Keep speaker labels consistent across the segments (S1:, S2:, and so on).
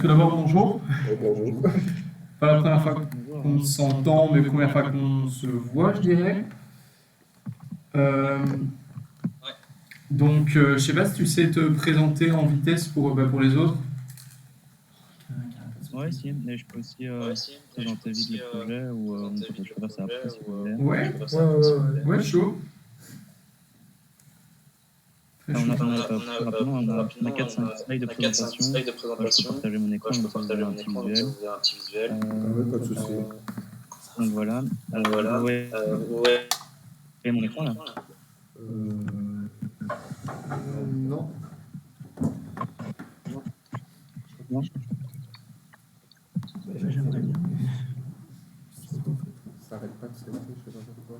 S1: tout d'abord, bonjour.
S2: Bonjour.
S1: Pas la première fois qu'on s'entend, mais première fois qu'on se voit, je dirais. Euh, je sais pas si tu sais te présenter en vitesse pour les autres.
S3: Ouais, si, mais je peux aussi présenter vite le projet ou je peux faire ça après si vous voulez.
S1: Ouais, ouais, chaud. Très
S3: Enfin,
S1: chaud.
S3: très rapidement, on a 4-5 slides de présentation. Je peux partager mon écran, comme ça vous avez un petit visuel.
S2: Ouais, pas de souci.
S3: Donc voilà. Vous voyez mon écran là?
S2: Non.
S3: Non.
S1: J'aimerais bien.
S2: Ça arrête pas de s'éteindre, je sais pas pourquoi.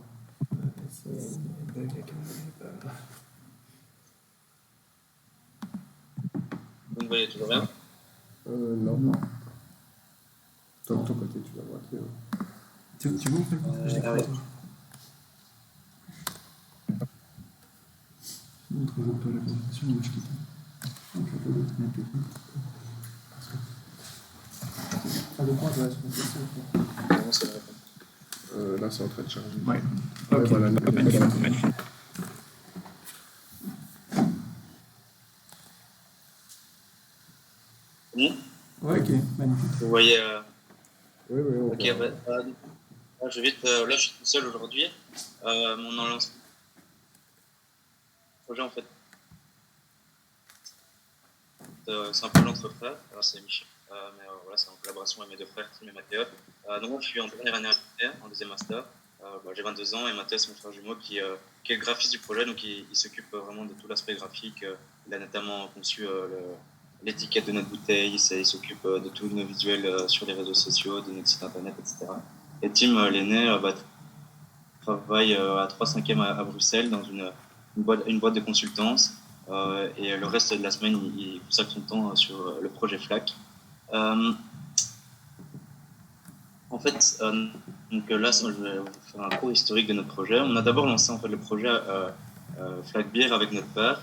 S4: Vous me voyez toujours bien?
S2: Non. Toi, de ton côté, tu vas voir.
S1: Tu vois, en fait, je décroche. Montre-toi la présentation, moi je quitte. Donc, je peux mettre le truc.
S2: Ah, le point, je vais se
S4: Non, c'est vrai.
S2: là, c'est en train de charger.
S1: Ouais.
S2: Ouais,
S1: Ok.
S2: voilà,
S1: Ouais, ok, magnifique.
S4: Vous voyez
S2: Oui, on
S4: ok,
S2: voit.
S4: là, je vais vite. Là, je suis tout seul aujourd'hui. On en lance le projet en fait. C'est un projet entre frères. C'est Michel. Mais voilà, c'est en collaboration avec mes deux frères, Tim et Mathieu. Donc, moi, je suis en dernière année en deuxième master. J'ai 22 ans et Mathieu, c'est mon frère jumeau qui est le graphiste du projet. Donc, il s'occupe vraiment de tout l'aspect graphique. Il a notamment conçu l'étiquette de notre bouteille. Il s'occupe de tous nos visuels sur les réseaux sociaux, de notre site internet, etc. Et Tim, l'aîné, travaille à 3/5e à Bruxelles dans une boîte de consultance. Et le reste de la semaine, il consacre son temps sur le projet FLAC. En fait, donc là, je vais vous faire un cours historique de notre projet. On a d'abord lancé en fait, le projet FLAC Beer avec notre père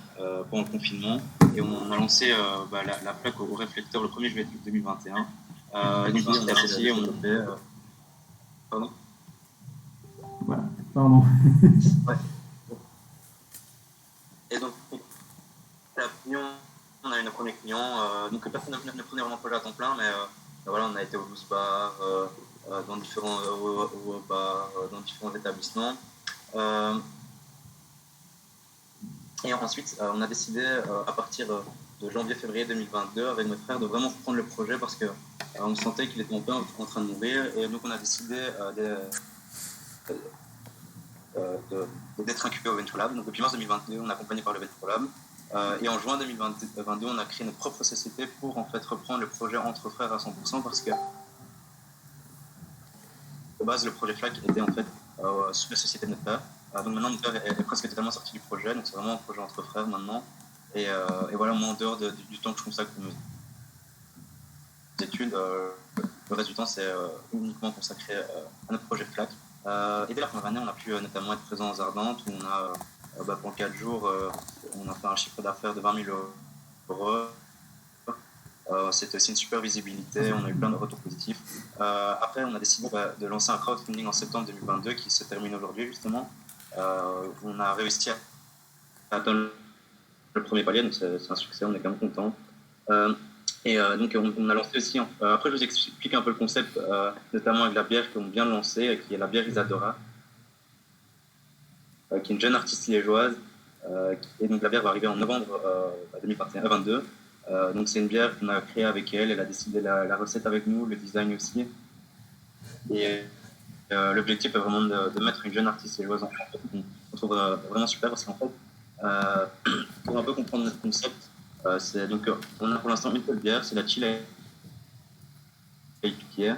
S4: pendant le confinement. Et on a lancé la plaque au réflecteur le 1er juillet 2021. Et donc, petit à petit, on fait... Pardon?
S1: Voilà, pardon.
S4: Ouais. Et donc, on a eu nos premiers clients. Donc, personne ne prenait vraiment le projet à temps plein, mais voilà, on a été au Blues Bar, dans différents bars, dans différents établissements. Et ensuite, on a décidé, à partir de janvier-février 2022, avec notre frère, de vraiment reprendre le projet parce qu'on sentait qu'il était un peu en train de mourir. Et donc, on a décidé d'être incubé au Venture Lab. Donc, depuis mars 2022, on est accompagné par le Venture Lab. Et en juin 2022, on a créé notre propre société pour en fait reprendre le projet entre frères à 100% parce que de base, le projet FLAC était en fait sous la société de notre père. Donc maintenant, notre père est presque totalement sorti du projet, donc c'est vraiment un projet entre frères maintenant. Et voilà, moi en dehors du temps que je consacre aux études, le reste du temps c'est uniquement consacré à notre projet FLAC. Et dès la première année, on a pu notamment être présent aux Ardentes où on a, pendant 4 jours, on a fait un chiffre d'affaires de 20 000 euros. C'était aussi une super visibilité, on a eu plein de retours positifs. Après, on a décidé de lancer un crowdfunding en septembre 2022 qui se termine aujourd'hui justement. On a réussi à atteindre le premier palier, donc c'est un succès, on est quand même content. Donc on a lancé aussi, après je vous explique un peu le concept, notamment avec la bière qu'on vient de lancer, qui est la bière Isadora, qui est une jeune artiste liégeoise. Et donc la bière va arriver en novembre 2022. Donc c'est une bière qu'on a créée avec elle, elle a décidé la recette avec nous, le design aussi. Et l'objectif est vraiment de mettre une jeune artiste liégeoise en fait, on trouve vraiment super parce qu'en fait, pour un peu comprendre notre concept, on a pour l'instant une seule bière, c'est la Chile IPA.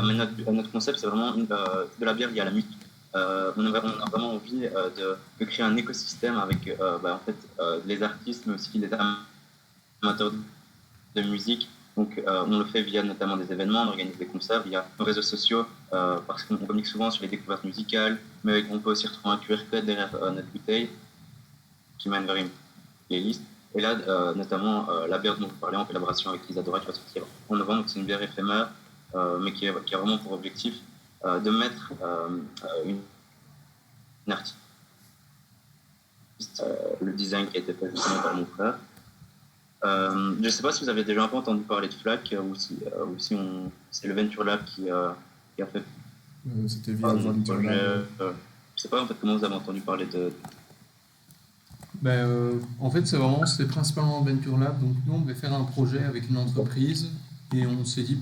S4: Mais notre concept c'est vraiment de la bière liée à la musique. On a vraiment envie de créer un écosystème avec en fait, les artistes mais aussi les amateurs de musique. Donc on le fait via notamment des événements, on organise des concerts via nos réseaux sociaux parce qu'on communique souvent sur les découvertes musicales, mais on peut aussi retrouver un QR code derrière notre bouteille qui mène vers une playlist. Et là, notamment, la bière dont vous parlez en collaboration avec Isadora qui va sortir en novembre, c'est une bière éphémère, mais qui a vraiment pour objectif de mettre une artiste, le design qui a été fait justement par mon frère. Je ne sais pas si vous avez déjà un peu entendu parler de FLAC ou si c'est le Venture Lab qui a fait
S2: C'était via le Venture
S4: projet.
S2: Lab.
S4: Je ne sais pas en fait comment vous avez entendu parler de.
S1: En fait, c'est principalement Venture Lab. Donc, nous, on devait faire un projet avec une entreprise et on s'est dit,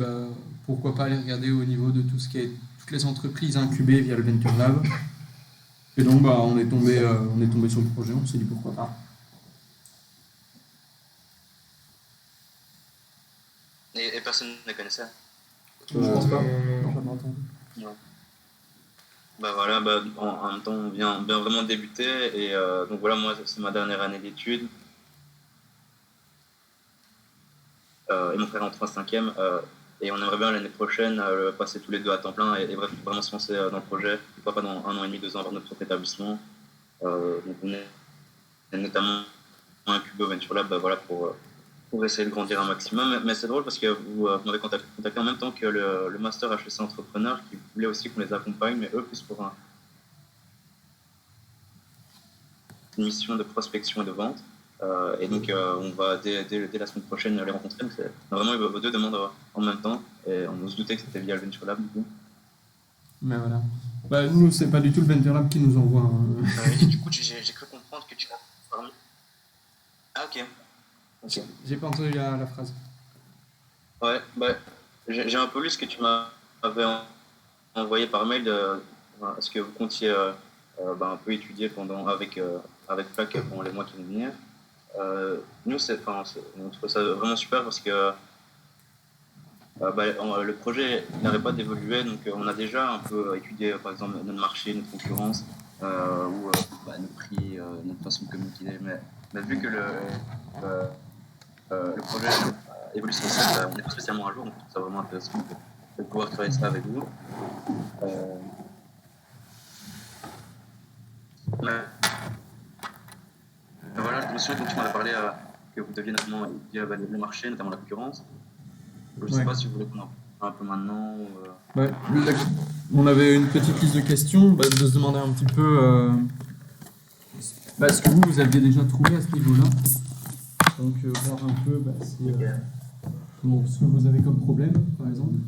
S1: pourquoi pas aller regarder au niveau de tout ce qui est toutes les entreprises incubées via le Venture Lab. Et donc, on est tombé sur le projet. On s'est dit pourquoi pas.
S4: Et personne ne connaissait.
S1: Je pense pas.
S2: Non.
S1: Jamais entendu.
S4: Voilà, en même temps, on vient vraiment de débuter et donc voilà, moi c'est ma dernière année d'études et mon frère en 3/5e et on aimerait bien l'année prochaine passer tous les deux à temps plein et bref, vraiment se lancer dans le projet, pourquoi pas dans 1 an et demi, 2 ans avoir notre propre établissement. Donc on est notamment incubé au Venture Lab voilà, pour essayer de grandir un maximum. Mais c'est drôle parce que vous m'avez contacté en même temps que le Master HEC Entrepreneur qui voulait aussi qu'on les accompagne, mais eux plus pour une mission de prospection et de vente. Et donc on va dès la semaine prochaine les rencontrer. Donc on a vraiment eu vos deux demandes en même temps et on se doutait que c'était via le Venture Lab du coup.
S1: Mais voilà. Nous, c'est pas du tout le Venture Lab qui nous envoie.
S4: Du coup, j'ai cru comprendre que tu as parlé. Ah ok.
S1: J'ai pas entendu la phrase.
S4: Ouais, j'ai un peu lu ce que tu m'avais envoyé par mail. Est-ce que vous comptiez un peu étudier avec FLAC pendant les mois qui vont venir. Nous, on trouve ça vraiment super parce que le projet n'arrête pas d'évoluer. Donc, on a déjà un peu étudié, par exemple, notre marché, notre concurrence, ou nos prix, notre façon de communiquer. Mais vu que le projet évolue sur ça, on n'est pas spécialement à jour, donc je trouve ça vraiment intéressant de pouvoir travailler ça avec vous. Voilà, je me souviens quand tu m'en as parlé que vous deviez notamment étudier le marché, notamment la concurrence. Je ne sais pas si vous voulez qu'on en parle un peu maintenant.
S1: On avait une petite liste de questions, de se demander un petit peu ce que vous aviez déjà trouvé à ce niveau-là. Donc voir un peu ce que vous avez comme problème, par exemple.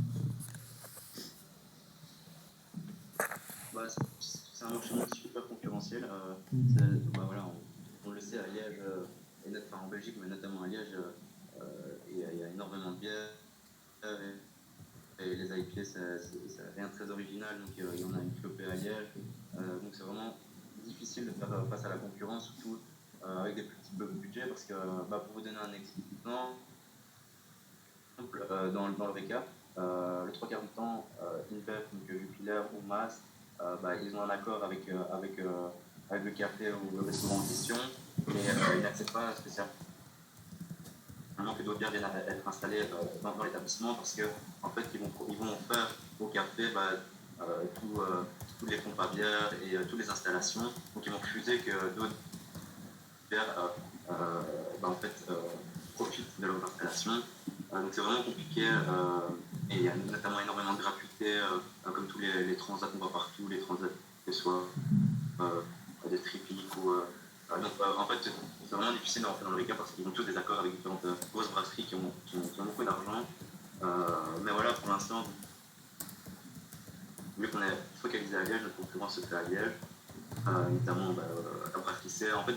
S4: C'est un marché super concurrentiel. On le sait à Liège, en Belgique, mais notamment à Liège, il y a énormément de bières. Et les IPA, c'est rien de très original, donc il y en a une flopée à Liège. Donc c'est vraiment difficile de faire face à la concurrence, surtout avec des plus petits budgets, parce que pour vous donner un exemple, dans le récap, le 3/4 du temps, InBev, donc Jupiler ou Mas, ils ont un accord avec le café ou le restaurant en question, mais ils n'acceptent pas spécialement que d'autres bières viennent être installées dans l'établissement parce qu'en fait, ils vont faire au café tous les pompes à bière et toutes les installations. Donc, ils vont refuser que d'autres bières profitent de leur installation. Donc, c'est vraiment compliqué et il y a notamment énormément de gratuité, comme tous les transats qu'on voit partout, les transats que ce soit des tripiques ou. Donc, en fait, c'est vraiment difficile de rentrer dans le récap parce qu'ils ont tous des accords avec différentes grosses brasseries qui ont beaucoup d'argent. Mais voilà, pour l'instant, vu qu'on est focalisé à Liège, notre concurrence se fait à Liège, notamment la brasserie C. En fait,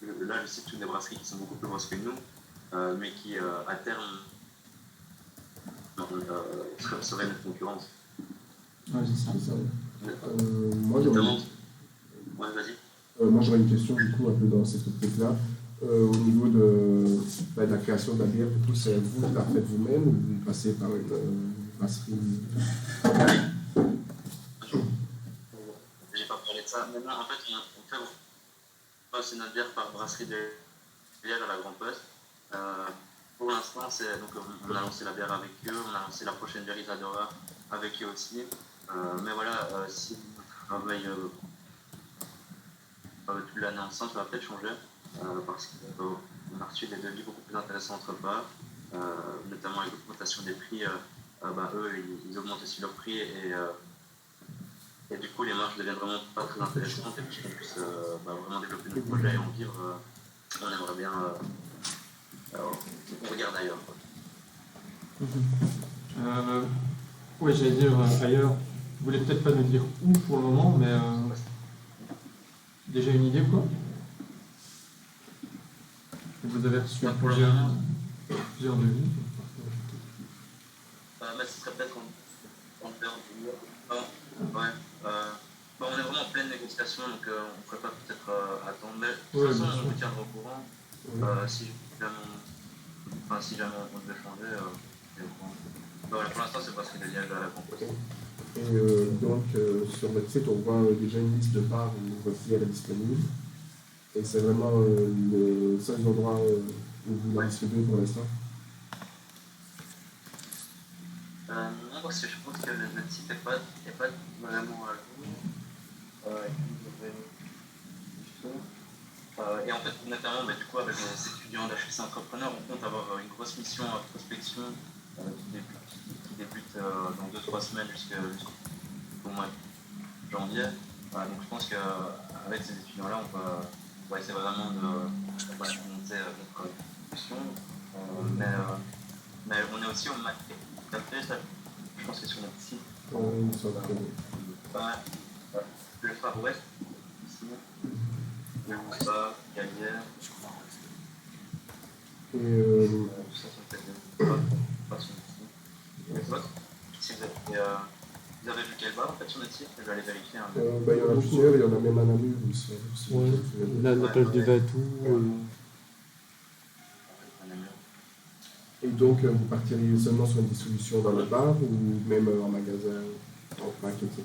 S4: là, je cite toutes des brasseries qui sont beaucoup plus grosses que nous, mais qui, à terme, seraient notre concurrence.
S1: Ouais, c'est ça.
S2: Moi, j'aurais une question, du coup, un peu dans cette optique-là. Au niveau de la création de la bière, du coup, c'est vous qui la faites vous-même ou vous passez par une brasserie?
S4: J'ai pas parlé de ça. Maintenant, en fait, on fait passer notre bière par brasserie de Liège à la Grande Poste. Pour l'instant, on a lancé la bière avec eux, on a lancé la prochaine bière Isadora avec eux aussi. Mais voilà, si on travaille toute l'année ensemble, ça va peut-être changer parce qu'on on a reçu des devis beaucoup plus intéressants entre part, notamment avec l'augmentation des prix. Eux, ils augmentent aussi leurs prix et du coup, les marges deviennent vraiment pas très intéressantes et pour qu'on puisse vraiment développer nos projets et en vivre, on aimerait bien on regarde ailleurs.
S1: Oui, j'allais dire ailleurs. Vous voulez peut-être pas nous dire où pour le moment, mais déjà une idée ou quoi? Vous avez reçu plusieurs devis.
S4: Ce serait peut-être en termes de... Ouais. On est vraiment en pleine négociation, donc on ne pourrait pas peut-être attendre. Mais de toute façon, on vous tiendra au courant. Si jamais on devait changer, pour l'instant, c'est parce qu'il y a lié à la composition.
S2: Et donc, sur votre site, on voit déjà une liste de bars où votre fille est disponible. Et c'est vraiment les seuls endroits où vous la distribuez pour l'instant?
S4: Non, parce que je pense que notre site n'est pas vraiment à jour. Et en fait, notamment, du coup, avec les étudiants d'HEC Entrepreneurs, on compte avoir une grosse mission à prospection qui débute dans 2-3 semaines jusqu'au mois de janvier. Donc je pense qu'avec ces étudiants-là, on va essayer vraiment de monter notre discussion. Mais on est aussi au marché. Je pense que sur notre site. Le Far West, ici. Le Moussa, Galière.
S2: Et
S4: ça peut être pas sur notre site. Si vous avez vu quel bar en fait sur notre site? Je vais aller vérifier.
S2: Il y en a plusieurs, il y en a même à Namur aussi.
S1: La plage du Vatou.
S2: Et donc, vous partiriez seulement sur une distribution dans le bar ou même en magasin, en pack, etc.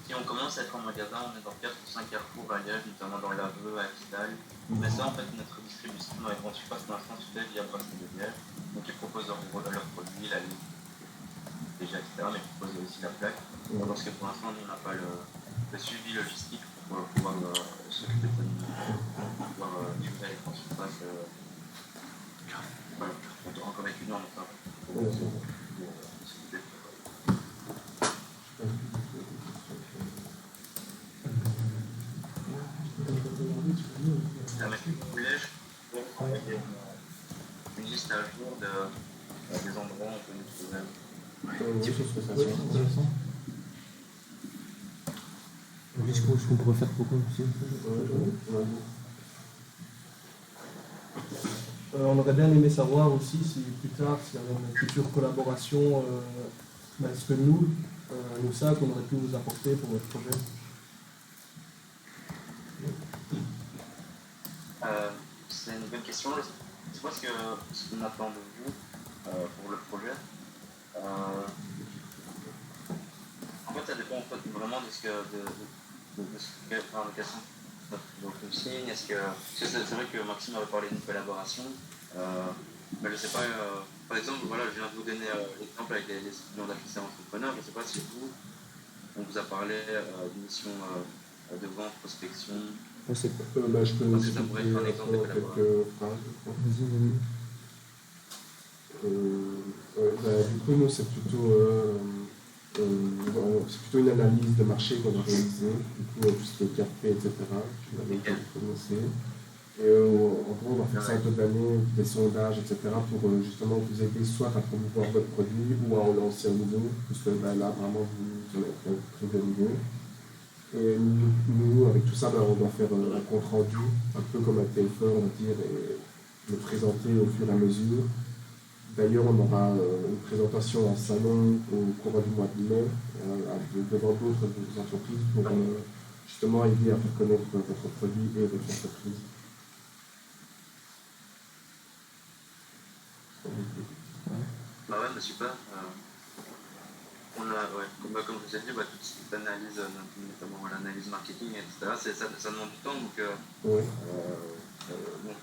S4: Si on commence à être en magasin, on est dans 4 ou 5 carrefours à Liège, notamment dans l'Aveu, à Epsidal. Mais ça, en fait, notre distribution dans les grandes surfaces, pour l'instant, se fait via Brasserie de Liège. Donc, ils proposent leurs produits, la ligne, déjà, etc. Mais ils proposent aussi la plaque. Parce que pour l'instant, nous, on n'a pas le suivi logistique pour pouvoir s'occuper de pouvoir livrer les grandes surfaces. Comme étudiant, donc ça. Une liste à jour des endroits où on peut nous trouver.
S1: Ce qu'on pourrait faire pour quoi aussi.
S5: On aurait bien aimé savoir aussi si plus tard, s'il y avait une future collaboration, est-ce que nous ça, qu'on aurait pu vous apporter pour votre projet?
S4: C'est une bonne question. Je pense que ce qu'on attend de vous pour le projet, en fait, ça dépend en fait, vraiment de ce qu'est notre signe. C'est vrai que Maxime avait parlé d'une collaboration, mais je ne sais pas, par exemple, voilà, je viens de vous donner l'exemple avec les étudiants d'HEC Entrepreneurs. Je ne sais pas si vous, on vous a parlé d'une mission de vente, prospection.
S2: Je peux vous expliquer quelques phrases. Du coup, nous, c'est plutôt une analyse de marché qu'on a réalisée, du coup, tout ce qui est café, etc. Je l'avais commencé. Et en gros, on va faire ça un peu d'années, des sondages, etc. pour justement vous aider soit à promouvoir votre produit ou à en lancer un nouveau, puisque là, vraiment, vous en êtes très de nouveau. Et nous, avec tout ça, on doit faire un compte rendu, un peu comme un téléphone, on va dire, et le présenter au fur et à mesure. D'ailleurs, on aura une présentation en salon au cours du mois de mai, devant d'autres entreprises, pour justement aider à faire connaître votre produit et votre entreprise.
S4: Super. Comme je vous ai dit, toute cette analyse, notamment l'analyse marketing, etc., ça demande du temps. Donc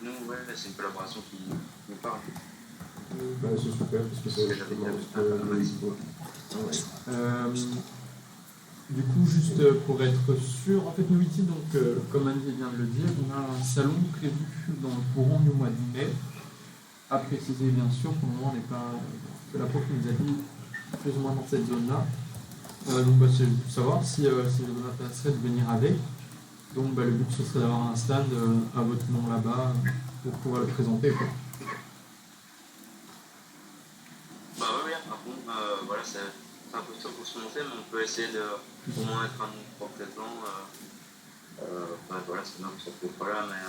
S4: nous, c'est une collaboration qui nous parle.
S2: C'est super, parce que c'est justement ce que
S1: Du coup, juste pour être sûr, en fait, nous ici, donc, comme Annie vient de le dire, on a un salon prévu dans le courant du mois de mai. À préciser, bien sûr, pour le moment, on n'est pas. Que la prof nous a dit plus ou moins dans cette zone-là. Donc, bah, c'est juste savoir si ça vous intéresserait de venir avec. Donc, bah, le but, ce serait d'avoir un stand à votre nom là-bas pour pouvoir le présenter, quoi.
S4: Bah oui, par contre, voilà, c'est un peu tôt pour se monter, mais on peut essayer de au moins être un nombre présent. Bah, voilà, c'est bien que ça peut pas là, mais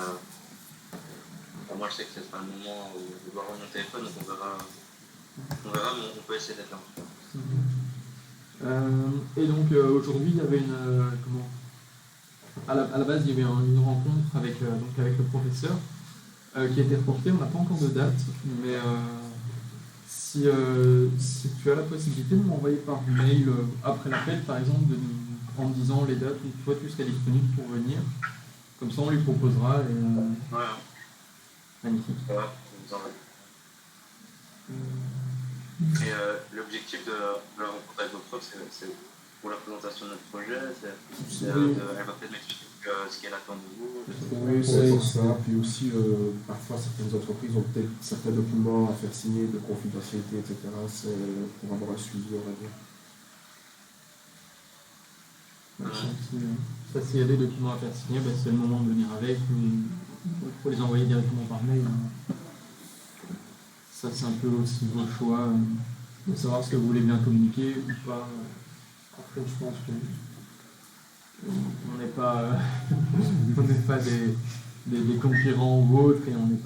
S4: moi je sais que c'est pas le moment où je dois remonter mon téléphone, donc on verra, mais on peut essayer d'être là.
S1: Et donc aujourd'hui, il y avait une. Comment à la base, il y avait une rencontre avec, donc avec le professeur qui a été reportée. On n'a pas encore de date, mais si tu as la possibilité de m'envoyer par mail après l'appel, par exemple, en me disant les dates où toi tu serais disponible pour venir, comme ça on lui proposera. Et,
S4: ouais.
S1: Magnifique.
S4: Ouais, vous en Et l'objectif de la rencontre avec vos profs, c'est pour la présentation de notre projet, elle va peut-être m'expliquer ce qu'elle attend de vous.
S2: Oui, c'est pour ça. Puis aussi, parfois, certaines entreprises ont peut-être certains documents à faire signer de confidentialité, etc. C'est pour avoir un suivi, on va dire.
S1: Ça, s'il y a des documents à faire signer, bah, c'est le moment de venir avec. Il faut les envoyer directement par mail. Ça, c'est un peu aussi vos choix de savoir ce que vous voulez bien communiquer ou pas. Après, je pense qu'on n'est pas, on n'est pas des concurrents ou autres et on n'est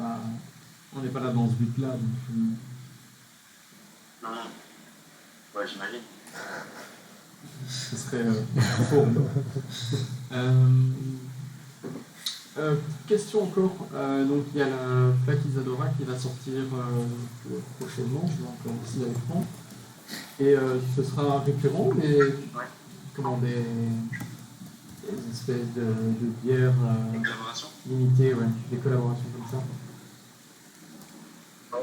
S1: pas là dans ce but-là. Donc,
S4: non. Ouais, j'imagine.
S1: Ce serait faux. Question encore. Donc il y a la plaque Isadora qui va sortir prochainement, je vais encore ici avec Franck. Et ce sera récurrent, mais comment des espèces de bières limitées, ouais, des collaborations comme ça.
S4: Oui,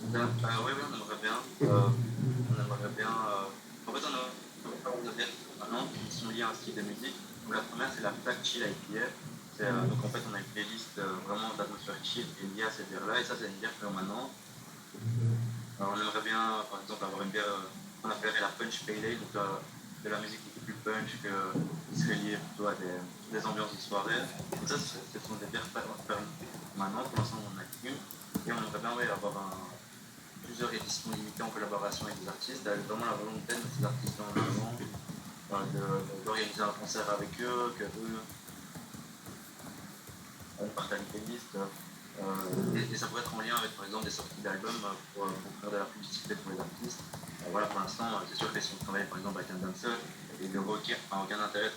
S4: on aimerait bien. On aimerait bien. En fait, on a des bières maintenant qui sont liées à un style de musique. Donc, la première, c'est la plaque Chill IPA. Donc en fait, on a une playlist vraiment d'atmosphère chill qui est liée à cette bière-là. Et ça, c'est une bière permanente. Alors, on aimerait bien, par exemple, avoir une bière qu'on appellerait la Punch Pale Ale, donc de la musique beaucoup plus punch qui serait liée plutôt à des ambiances de soirée. Donc ça, ce sont des bières permanentes. Pour l'instant, on en a qu'une. Et on aimerait bien avoir plusieurs éditions limitées en collaboration avec des artistes, avec vraiment la volonté de ces artistes-là en avant, d'organiser un concert avec eux, que eux partagent une playlist. Et ça pourrait être en lien avec, par exemple, des sorties d'albums pour faire de la publicité pour les artistes. Voilà, pour l'instant, c'est sûr que si on travaille par exemple avec un danseur et le rocker n'a aucun intérêt de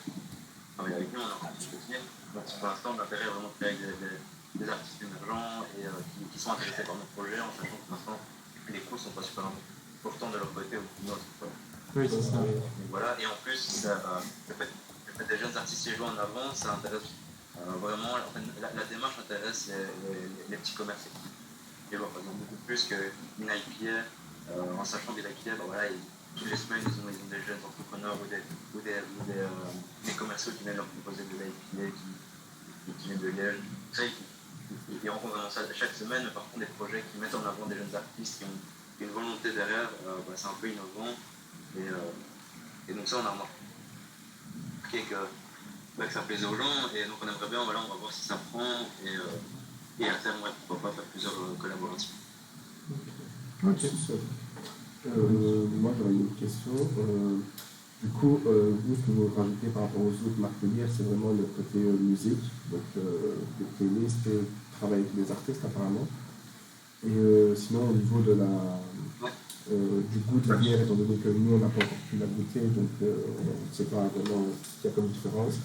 S4: travailler avec nous, on est en train de discuter. Donc pour l'instant, l'intérêt est vraiment de travailler avec des artistes émergents et qui sont intéressés par notre projet, en sachant que pour l'instant, les coûts ne sont pas super importants de leur côté ou de notre.
S1: Oui, c'est ça.
S4: Voilà, et en plus, le fait des jeunes artistes qui jouent en avant, ça intéresse vraiment. En fait, la démarche intéresse les petits commerçants. Et par exemple, beaucoup plus qu'une IPA, en sachant que l'IPA, voilà, toutes les semaines, ils ont des jeunes entrepreneurs ou des commerciaux qui viennent leur proposer des IPA qui viennent de Liège. Ça, ils rencontrent vraiment ça chaque semaine, mais par contre, des projets qui mettent en avant des jeunes artistes qui ont une volonté derrière, c'est un peu innovant. Et donc, ça, on a remarqué que ça plaisait aux gens, et donc on aimerait bien, voilà, on va voir si ça prend, et à terme, pourquoi pas faire plusieurs collaborations.
S2: Ok. Moi, j'aurais une autre question. Du coup, vous, ce que vous rajoutez par rapport aux autres marques de bière, c'est vraiment le côté musique, donc des playlists, travailler avec des artistes apparemment. Et sinon, au niveau de du goût de la bière, étant donné que nous, on n'a pas encore pu la goûter, donc on ne sait pas vraiment ce qu'il y a comme différence.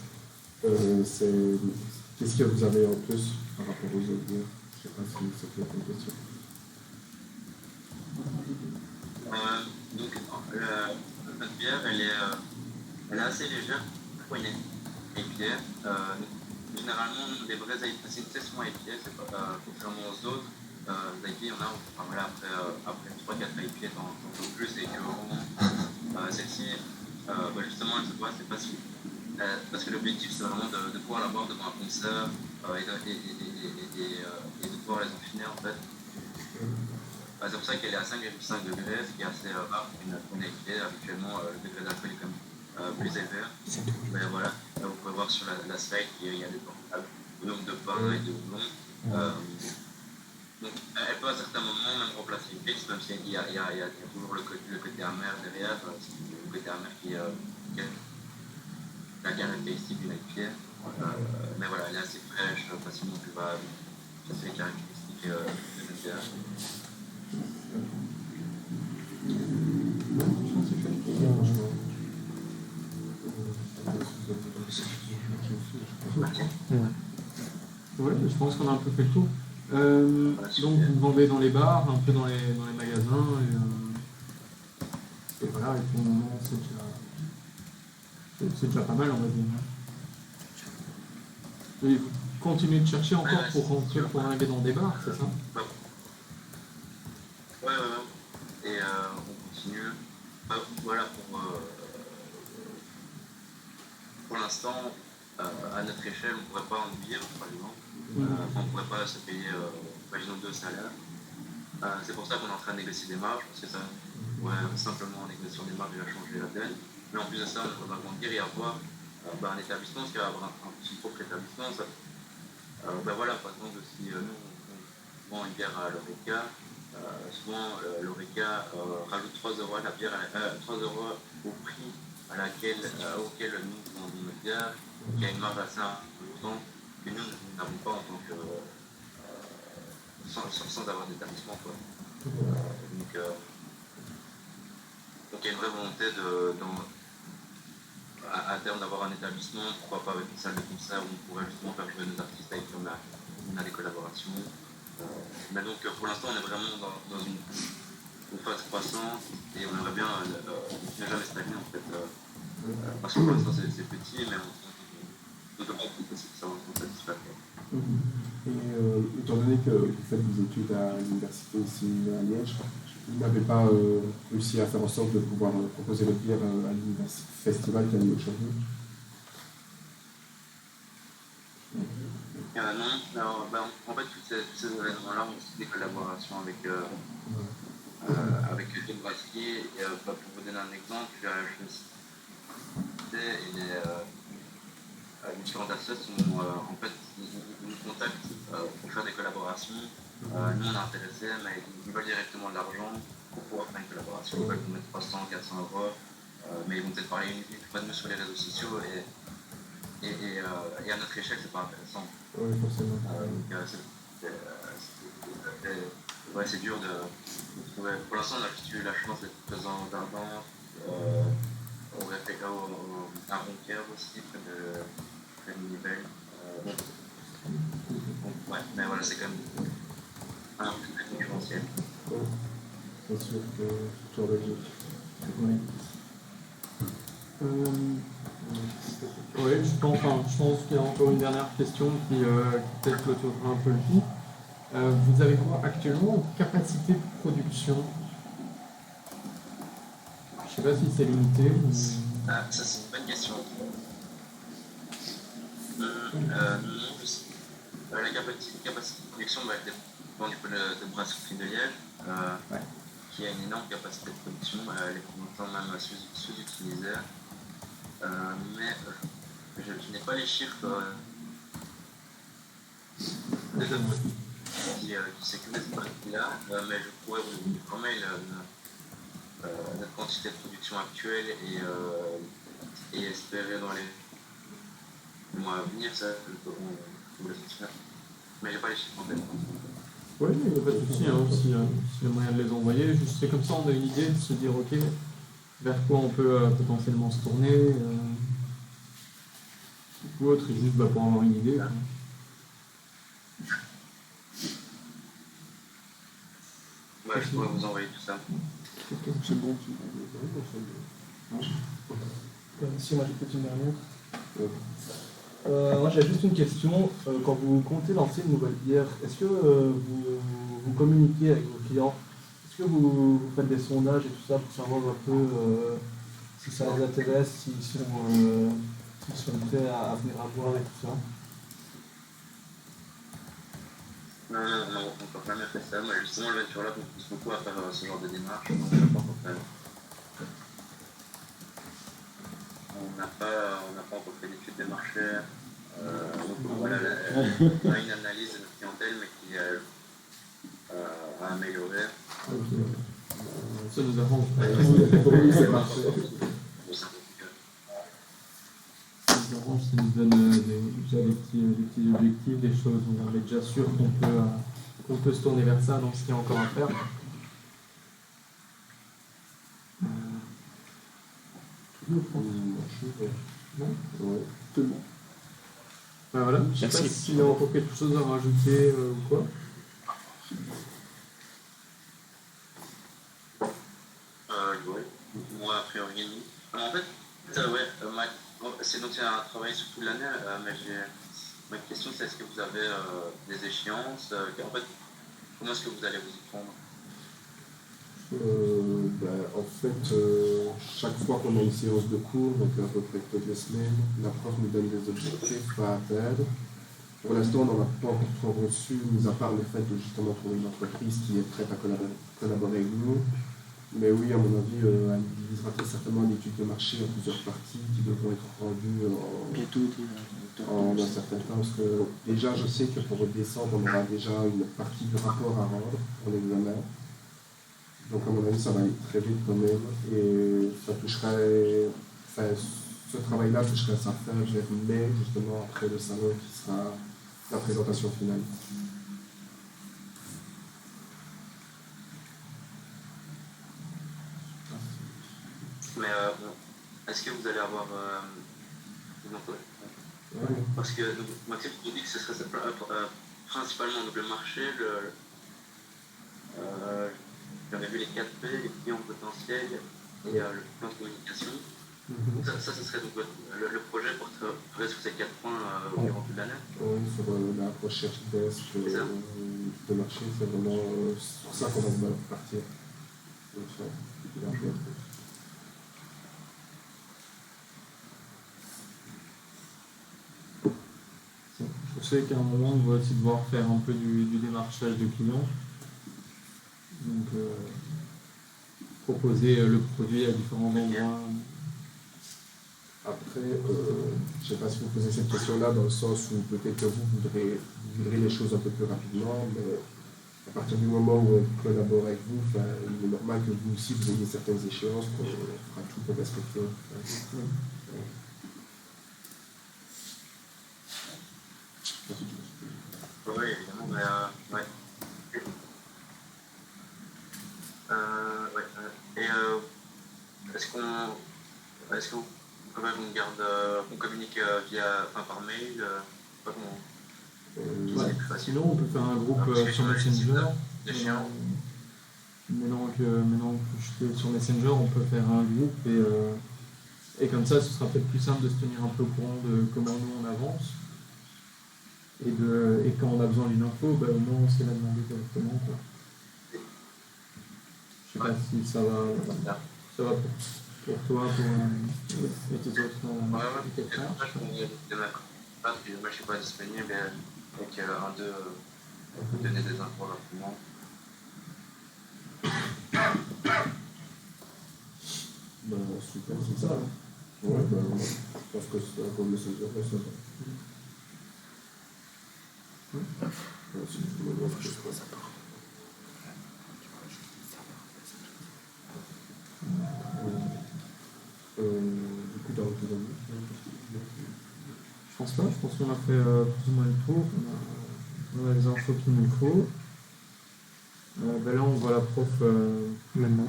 S2: Qu'est-ce que vous avez en plus par rapport aux autres bières? Je ne sais pas si c'est clair comme question.
S4: Donc, notre bière, elle est assez légère, poignée. IPA. Généralement, les vraies IPA, c'est une session IPA, c'est pas contrairement aux autres. Les IPA, il y en a, après 3-4 IPA, t'en veux plus, et que celle-ci, justement, elle se voit, c'est facile. Parce que l'objectif, c'est vraiment de pouvoir l'avoir devant un concert et de pouvoir les enchaîner en fait. C'est pour ça qu'elle est à 5,5 degrés, ce qui est assez rare pour une IPA. Habituellement, le degré d'alcool est quand même plus élevé. Mais voilà, là, vous pouvez voir sur la slide qu'il y a le nombre de pains et de houblons. Donc, elle peut à certains moments même remplacer une pils, même s'il y a toujours le côté amer derrière, le côté amer qui est la caractéristique d'une IPA. Mais voilà, elle est assez fraîche, facilement buvable. Ça, c'est les caractéristiques de l'IPA.
S1: Ouais, je pense qu'on a un peu fait le tour. Donc vous vendez dans les bars, un peu dans les magasins, et voilà, et pour le moment c'est déjà pas mal, on va dire. Et vous continuez de chercher encore pour arriver dans des bars, c'est ça?
S4: Ouais. Et on continue. Voilà, pour l'instant, à notre échelle, on ne pourrait pas en vivre, par exemple. On ne pourrait pas se payer, imaginons 2 salaires. C'est pour ça qu'on est en train de négocier des marges, parce que ça, simplement en négociant des marges, il va changer la donne. Mais en plus de ça, on va grandir et avoir un établissement, parce qu'avoir son propre établissement, ça, voilà, par exemple, si nous, on vend une bière à l'Oreca, souvent l'Oreca rajoute 3 € à la bière, 3 € au prix auquel nous vendons notre bière, qui a une marge assez importante que nous n'avons pas en tant que sans avoir d'établissement. Donc il y a une vraie volonté à terme d'avoir un établissement, pourquoi pas avec une salle de concert où on pourrait justement faire jouer nos artistes avec qui on a des collaborations. Mais donc pour l'instant on est vraiment dans une phase croissante et on aimerait bien ne jamais stagner en fait. Parce que pour l'instant c'est petit, mais on peut pas que ça va satisfaire.
S2: Et étant donné que vous faites des études à l'université ici à Liège, vous n'avez pas réussi à faire en sorte de pouvoir proposer votre bière à l'université festival qui a lieu aujourd'hui?
S4: Non, alors, en fait, tous ces événements-là ont aussi des collaborations avec Jim Brasky. Pour vous donner un exemple, je et les différentes associations en fait, ils nous contactent pour faire des collaborations. Nous, on est intéressés, mais ils veulent directement de l'argent pour pouvoir faire une collaboration. Ils veulent qu'on mette 300, 400 €, mais ils vont peut-être parler une fois de nous sur les réseaux sociaux et à notre échelle, c'est pas intéressant.
S2: Oui, forcément.
S4: C'est dur de trouver. Pour l'instant, on a juste eu la chance d'être présent d'Ardent, on réfléchit à Ronquière aussi, près de Nivelles. Mais voilà, c'est quand même un peu plus concurrentiel.
S2: C'est sûr que c'est toujours logique.
S1: Oui, je pense qu'il y a encore une dernière question qui peut-être clôturera un peu le tout. Vous avez quoi actuellement en capacité de production? Je ne sais pas si c'est limité ou...
S4: Ça, c'est une bonne question. Non, je sais. La capacité de production dépend du pôle de brasserie de Liège, qui a une énorme capacité de production. Elle est pour l'instant même sous-utilisée. Mais je n'ai pas les chiffres qui s'écoulent cette partie-là, mais je pourrais vous informer notre quantité de production actuelle et espérer dans les mois à venir, ça, on le soutient. Mais je n'ai pas les chiffres en tête.
S1: Oui, il n'y a pas de souci, s'il y a moyen de les envoyer. Juste, c'est comme ça, on a une idée de se dire, ok, vers quoi on peut potentiellement se tourner, ou autre, et juste pour avoir une idée.
S4: Je pourrais vous envoyer tout ça.
S2: C'est bon.
S5: Si, moi j'ai peut-être une dernière. Moi j'ai juste une question. Quand vous comptez lancer une nouvelle bière, est-ce que vous communiquez avec vos clients? Est-ce que vous faites des sondages et tout ça pour savoir un peu si ça les intéresse, s'ils sont prêts à venir à voir et tout ça.
S4: Non, on n'a encore jamais fait ça. Mais justement, le Venture Lab, on pousse beaucoup à faire ce genre de démarche. Donc, on n'a pas encore fait. On n'a pas encore fait d'études de marché. Donc voilà, on a une analyse de notre clientèle, mais qui est à améliorer.
S1: Ça nous arrange.
S2: Oui, c'est marché.
S1: Ça nous arrange, ça nous donne déjà des petits objectifs, des choses où on est déjà sûr qu'on peut se tourner vers ça, donc ce qu'il y a encore à faire.
S2: Non, ouais, tout le monde.
S1: Ben voilà, je sais pas s'il y a encore quelque chose à rajouter ou quoi.
S4: Oui, moi, a priori, non. En fait, c'est un travail sur toute l'année, mais ma question, c'est est-ce que vous avez des échéances en fait, comment est-ce que vous allez vous y prendre?
S2: En fait, chaque fois qu'on a une séance de cours, donc à peu près toutes les semaines, la prof nous donne des objectifs à atteindre. Pour l'instant, on n'en a pas encore trop reçu, mis à part le fait de justement trouver une entreprise qui est prête à collaborer avec nous. Mais oui, à mon avis, elle divisera très certainement l'étude de marché en plusieurs parties qui devront être rendues en un certain temps. Parce que déjà, je sais que pour décembre, on aura déjà une partie du rapport à rendre pour l'examen. Donc à mon avis, ça va aller très vite quand même. Et ça toucherait, ce travail-là toucherait sa fin vers mai, justement après le salon qui sera la présentation finale.
S4: Mais est-ce que vous allez avoir parce que Maxime vous dit que ce serait principalement un double marché. J'avais vu les 4P, les clients potentiels et le plan de communication. Ça, ce serait donc le projet porterait sur ces 4 points durant toute l'année.
S2: Oui, sur la recherche desk de marché, c'est vraiment sur ça qu'on va partir.
S1: Je sais qu'à un moment, on va aussi devoir faire un peu du démarchage de clients. Donc, proposer le produit à différents endroits.
S2: Après, je ne sais pas si vous posez cette question-là dans le sens où peut-être que vous voudrez les choses un peu plus rapidement, mais à partir du moment où on collabore avec vous, il est normal que vous aussi vous ayez certaines échéances qu'on fera tout pour respecter.
S4: Oui, évidemment, mais ouais. Et est-ce qu'on quand même on communique par mail, pas comment
S1: Sinon, on peut faire un groupe sur Messenger. Maintenant que je suis sur Messenger, on peut faire un groupe et comme ça, ce sera peut-être plus simple de se tenir un peu au courant de comment nous on avance. Et quand on a besoin d'une info, au moins on sait la demander directement. Quoi. Je sais pas si ça va pour toi, pour tes autres quelqu'un.
S4: Moi je suis pas disponible et un d'eux peut donner des infos rapidement.
S2: Super, c'est ça. Ouais, je pense que c'est un peu le Messenger, ça.
S1: Je pense pas, je pense qu'on a fait plus ou moins le tour. On a les infos qu'il nous faut. Là, on voit la prof maintenant.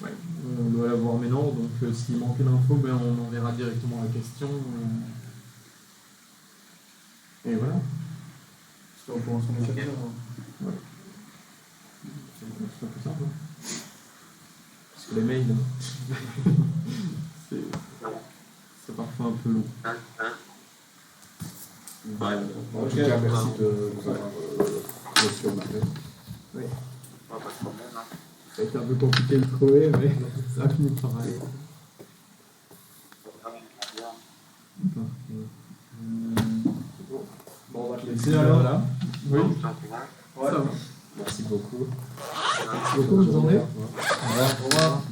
S1: Ouais, on doit la voir maintenant, donc s'il manque d'infos, on enverra directement la question. Et voilà.
S5: C'est au courant sur Messenger.
S1: Ouais. C'est plus simple. Parce que les mails, c'est parfois un peu long.
S2: En tout cas, merci de nous avoir reçu au matin.
S1: Oui.
S4: Pas de problème.
S2: Ça a été un peu compliqué de trouver, mais ça a fini par aller.
S5: Bon, on va te laisser alors.
S2: Voilà. Oui.
S5: Ouais.
S2: Ça va. Merci beaucoup.
S5: Merci beaucoup, bonne journée.
S2: Au revoir.
S5: Au revoir.